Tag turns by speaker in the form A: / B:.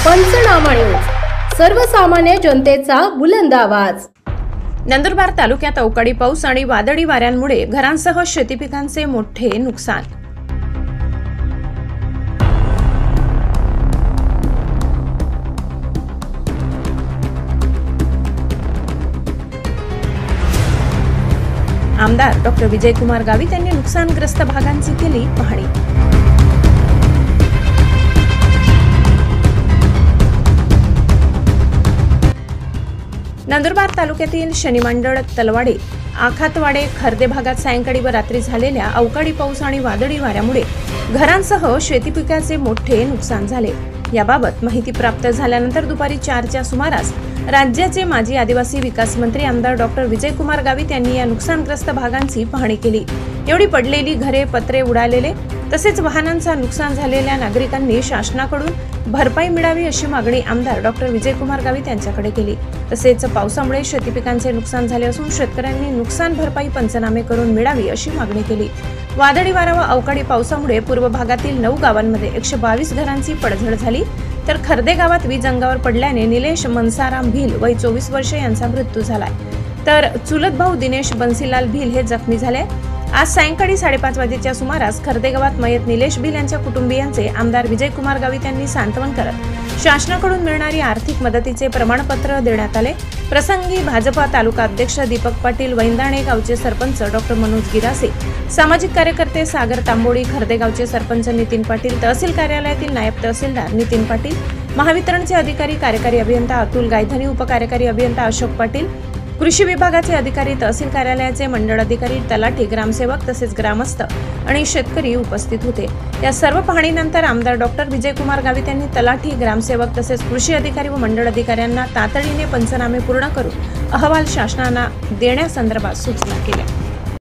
A: पंचनामा न्यूज, सर्वसामान्य जनतेचा बुलंद आवाज।
B: नंदुरबार तालुक्यात अवकाळी पाऊस आणि वादळी वाऱ्यांमुळे घरांसह शेती पिकांचे मोठे नुकसान। आमदार डॉ. विजयकुमार गावित यांनी नुकसानग्रस्त भागांची केली पाहणी। नंदुरबार तालुक्यातील शनिमांडळ, तलवाडे, आखातवाडे, खर्दे भागात सायंकाळी व रात्री झालेल्या अवकाळी पाऊस आणि वादळी वाऱ्यामुळे घरांसह शेती पिकाचे मोठे नुकसान झाले। याबाबत माहिती प्राप्त झाल्यानंतर दुपारी 4च्या सुमारास राज्याचे माजी आदिवासी विकास मंत्री आमदार डॉ. विजयकुमार गावित यांनी या नुकसानग्रस्त भागांची पाहणी केली। एवढी पडलेली घरे, पत्रे उडालेले तसेच वाहनांचा नुकसान झालेल्या नागरिकांनी शासनाकडून भरपाई मिळावी अशी मागणी आमदार डॉ. विजयकुमार गावित यांच्याकडे केली। तसेच पावसामुळे शेती पिकांचे नुकसान झाले असून शेतकऱ्यांनी नुकसान भरपाई पंचनामे करून मिळावी अशी मागणी केली। वादळी वारा व अवकाळी पावसामुळे पूर्व भागातील 9 गावांमध्ये 122 घरांची पडझड झाली, तर खर्दे गावात वीज अंगावर पडल्याने निलेश मनसाराम भिल वय 24 वर्षे यांचा मृत्यू झालाय, तर चुलत भाऊ दिनेश बन्सीलाल भिल हे जखमी झाले। आज सायंकाळी 5:30 वाजेच्या सुमारास खर्दे गावात मयत निलेश भिल यांच्या कुटुंबियांचे आमदार विजयकुमार गावित यांनी सांत्वन करत शासनाकडून मिळणारी आर्थिक मदतीचे प्रमाणपत्र देण्यात आले। प्रसंगी भाजपा तालुका अध्यक्ष दीपक पाटील, वैंदाणे गावचे सरपंच डॉ. मनोज गिरासे, सामाजिक कार्यकर्ते सागर तांबोळी, खर्दे गावचे सरपंच नितीन पाटील, तहसील कार्यालयातील नायब तहसीलदार नितीन पाटील, महावितरणचे अधिकारी कार्यकारी अभियंता अतुल गायधनी, उपकार्यकारी अभियंता अशोक पाटील, कृषी विभागाचे अधिकारी, तहसील कार्यालयाचे मंडळ अधिकारी, तलाठी, ग्रामसेवक तसेच ग्रामस्थ आणि शेतकरी उपस्थित होते। या सर्व पाहणीनंतर आमदार डॉ. विजयकुमार गावित यांनी तलाठी, ग्रामसेवक तसेच कृषी अधिकारी व मंडळ अधिकाऱ्यांना तातडीने पंचनामे पूर्ण करून अहवाल शासनाला देण्यासंदर्भात सूचना केल्या।